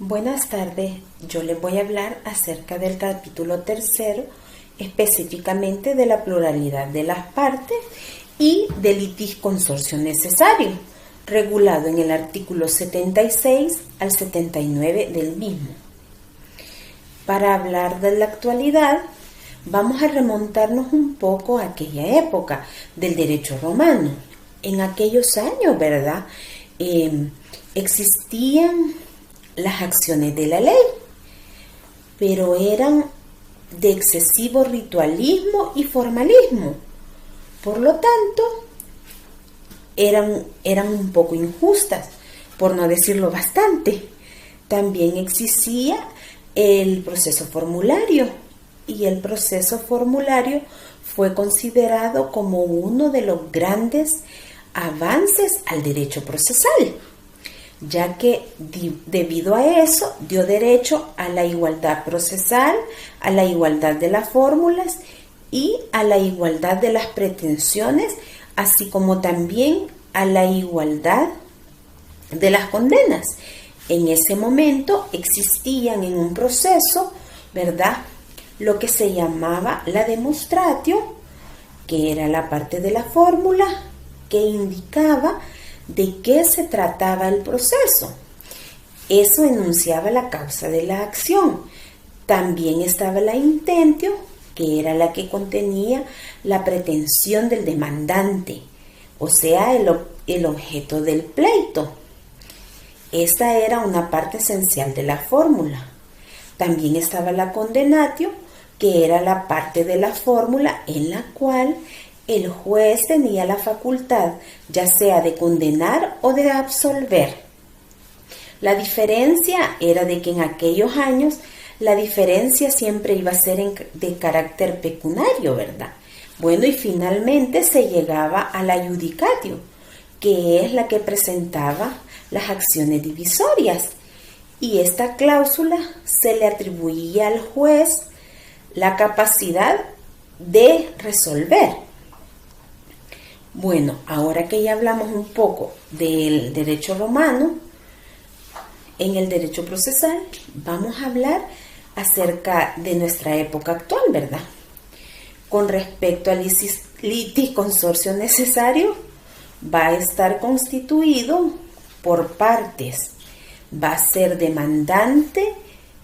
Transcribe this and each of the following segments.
Buenas tardes, yo les voy a hablar acerca del capítulo tercero, específicamente de la pluralidad de las partes y del litis consorcio necesario, regulado en el artículo 76 al 79 del mismo. Para hablar de la actualidad, vamos a remontarnos un poco a aquella época del derecho romano. En aquellos años, ¿verdad? Existían las acciones de la ley, pero eran de excesivo ritualismo y formalismo. Por lo tanto, eran un poco injustas, por no decirlo bastante. También existía el proceso formulario, y el proceso formulario fue considerado como uno de los grandes avances al derecho procesal, ya que debido a eso dio derecho a la igualdad procesal, a la igualdad de las fórmulas y a la igualdad de las pretensiones, así como también a la igualdad de las condenas. En ese momento existían en un proceso, ¿verdad?, lo que se llamaba la demonstratio, que era la parte de la fórmula que indicaba de qué se trataba el proceso. Eso enunciaba la causa de la acción. También estaba la intentio, que era la que contenía la pretensión del demandante, o sea, el objeto del pleito. Esta era una parte esencial de la fórmula. También estaba la condenatio, que era la parte de la fórmula en la cual el juez tenía la facultad, ya sea de condenar o de absolver. La diferencia era de que en aquellos años la diferencia siempre iba a ser de carácter pecuniario, ¿verdad? Bueno, y finalmente se llegaba a la judicatio, que es la que presentaba las acciones divisorias. Y esta cláusula se le atribuía al juez la capacidad de resolver. Bueno, ahora que ya hablamos un poco del derecho romano, en el derecho procesal vamos a hablar acerca de nuestra época actual, ¿verdad? Con respecto al litis consorcio necesario, va a estar constituido por partes. Va a ser demandantes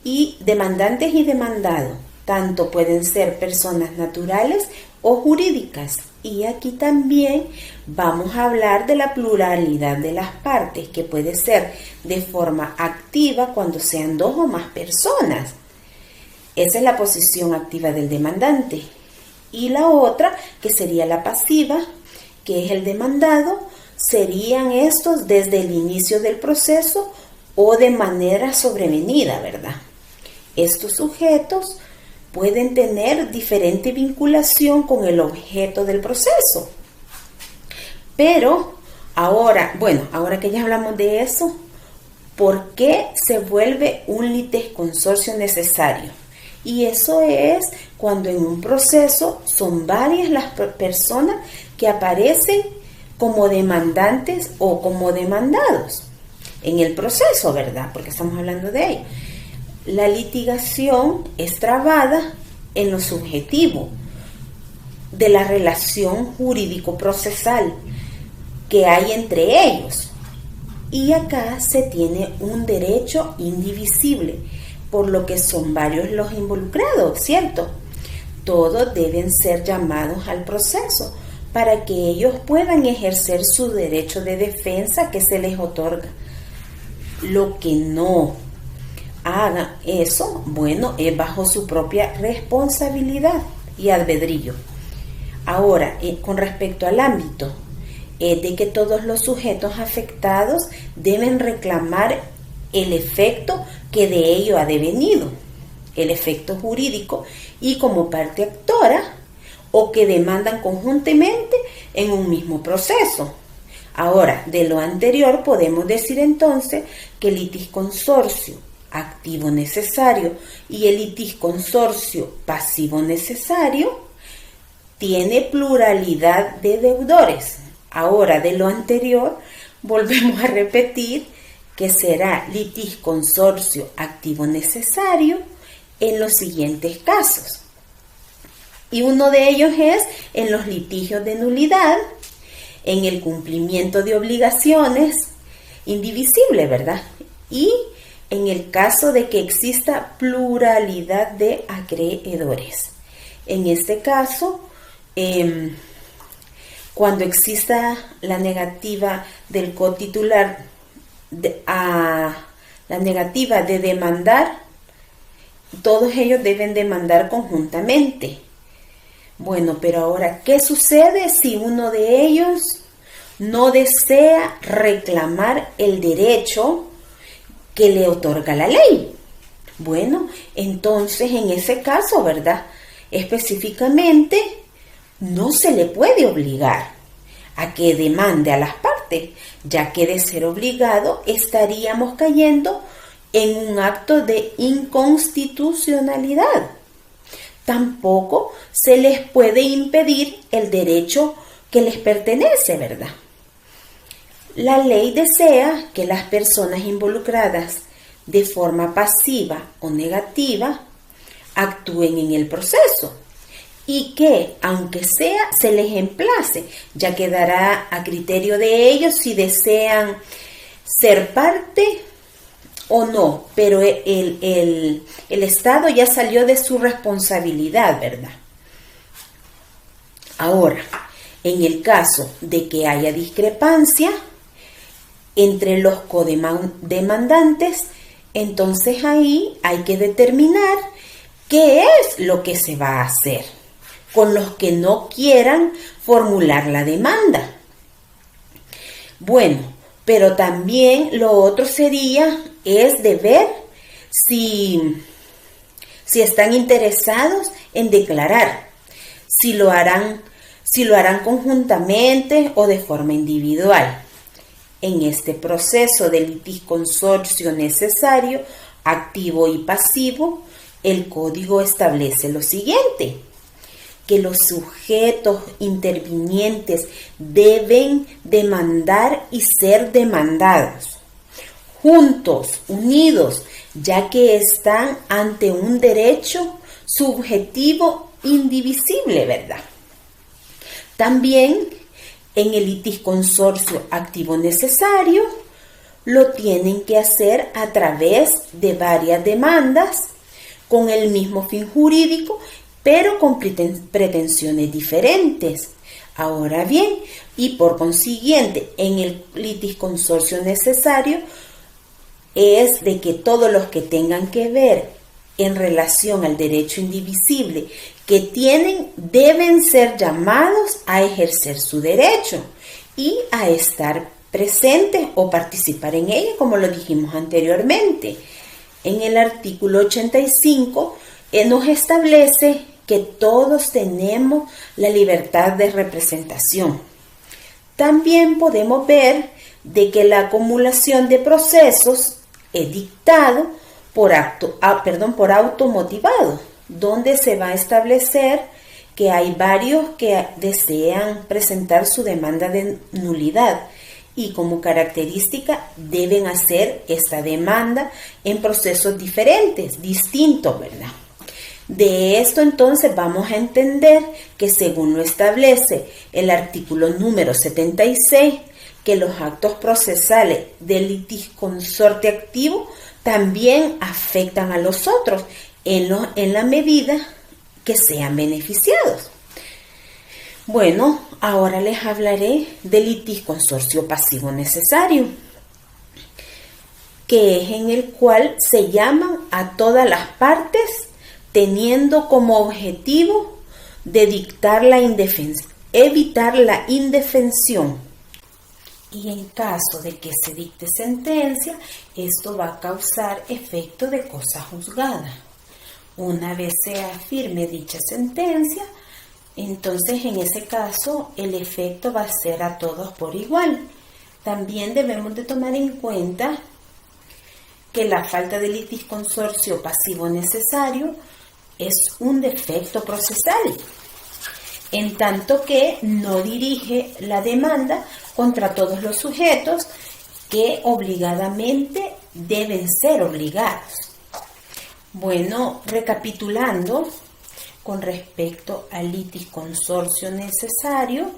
y demandado. Tanto pueden ser personas naturales o jurídicas. Y aquí también vamos a hablar de la pluralidad de las partes, que puede ser de forma activa cuando sean dos o más personas. Esa es la posición activa del demandante. Y la otra, que sería la pasiva, que es el demandado, serían estos desde el inicio del proceso o de manera sobrevenida, ¿verdad? Estos sujetos pueden tener diferente vinculación con el objeto del proceso. Pero ahora que ya hablamos de eso, ¿por qué se vuelve un litis consorcio necesario? Y eso es cuando en un proceso son varias las personas que aparecen como demandantes o como demandados en el proceso, ¿verdad? Porque estamos hablando de ello. La litigación es trabada en lo subjetivo de la relación jurídico-procesal que hay entre ellos. Y acá se tiene un derecho indivisible, por lo que son varios los involucrados, ¿cierto? Todos deben ser llamados al proceso para que ellos puedan ejercer su derecho de defensa que se les otorga. Lo que no haga eso, es bajo su propia responsabilidad y albedrío. Ahora, con respecto al ámbito, es de que todos los sujetos afectados deben reclamar el efecto que de ello ha devenido, el efecto jurídico, y como parte actora, o que demandan conjuntamente en un mismo proceso. Ahora, de lo anterior podemos decir entonces que el litis consorcio activo necesario y el litis consorcio pasivo necesario tiene pluralidad de deudores. Ahora, de lo anterior volvemos a repetir que será litisconsorcio activo necesario en los siguientes casos. Y uno de ellos es en los litigios de nulidad, en el cumplimiento de obligaciones indivisible, ¿verdad? Y en el caso de que exista pluralidad de acreedores. En este caso, cuando exista la negativa del cotitular la negativa de demandar, todos ellos deben demandar conjuntamente. Bueno, pero ahora, ¿qué sucede si uno de ellos no desea reclamar el derecho que le otorga la ley? Bueno, entonces en ese caso, ¿verdad? Específicamente, no se le puede obligar a que demande a las partes, ya que de ser obligado estaríamos cayendo en un acto de inconstitucionalidad. Tampoco se les puede impedir el derecho que les pertenece, ¿verdad? La ley desea que las personas involucradas de forma pasiva o negativa actúen en el proceso y que, aunque sea, se les emplace, ya quedará a criterio de ellos si desean ser parte o no, pero el Estado ya salió de su responsabilidad, ¿verdad? Ahora, en el caso de que haya discrepancia entre los codemandantes, entonces ahí hay que determinar qué es lo que se va a hacer con los que no quieran formular la demanda. Bueno, pero también lo otro es de ver si están interesados en declarar, si lo harán conjuntamente o de forma individual. En este proceso de litisconsorcio necesario, activo y pasivo, el código establece lo siguiente: que los sujetos intervinientes deben demandar y ser demandados, juntos, unidos, ya que están ante un derecho subjetivo indivisible, ¿verdad? También en el litisconsorcio activo necesario lo tienen que hacer a través de varias demandas con el mismo fin jurídico, pero con pretensiones diferentes. Ahora bien, y por consiguiente, en el litisconsorcio necesario es de que todos los que tengan que ver en relación al derecho indivisible que tienen deben ser llamados a ejercer su derecho y a estar presentes o participar en ella, como lo dijimos anteriormente. En el artículo 85 nos establece que todos tenemos la libertad de representación. También podemos ver de que la acumulación de procesos es dictado por auto motivado, donde se va a establecer que hay varios que desean presentar su demanda de nulidad y como característica deben hacer esta demanda en procesos diferentes, distintos, ¿verdad? De esto entonces vamos a entender que según lo establece el artículo número 76, que los actos procesales del litisconsorte activo también afectan a los otros en la medida que sean beneficiados. Bueno, ahora les hablaré del litisconsorcio pasivo necesario, que es en el cual se llaman a todas las partes teniendo como objetivo de evitar la indefensión. Y en caso de que se dicte sentencia, esto va a causar efecto de cosa juzgada. Una vez sea firme dicha sentencia, entonces en ese caso el efecto va a ser a todos por igual. También debemos de tomar en cuenta que la falta de litisconsorcio pasivo necesario es un defecto procesal, en tanto que no dirige la demanda contra todos los sujetos que obligadamente deben ser obligados. Bueno, recapitulando, con respecto al litisconsorcio necesario,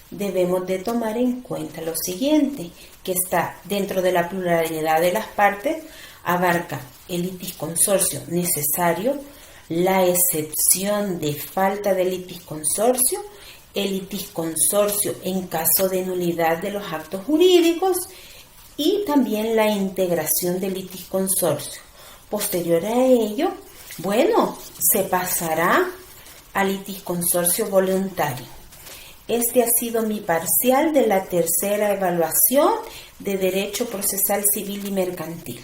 debemos de tomar en cuenta lo siguiente, que está dentro de la pluralidad de las partes, abarca el litisconsorcio necesario, la excepción de falta de litisconsorcio, el litisconsorcio en caso de nulidad de los actos jurídicos y también la integración del litisconsorcio. Posterior a ello, bueno, se pasará al litisconsorcio voluntario. Este ha sido mi parcial de la tercera evaluación de Derecho Procesal Civil y Mercantil.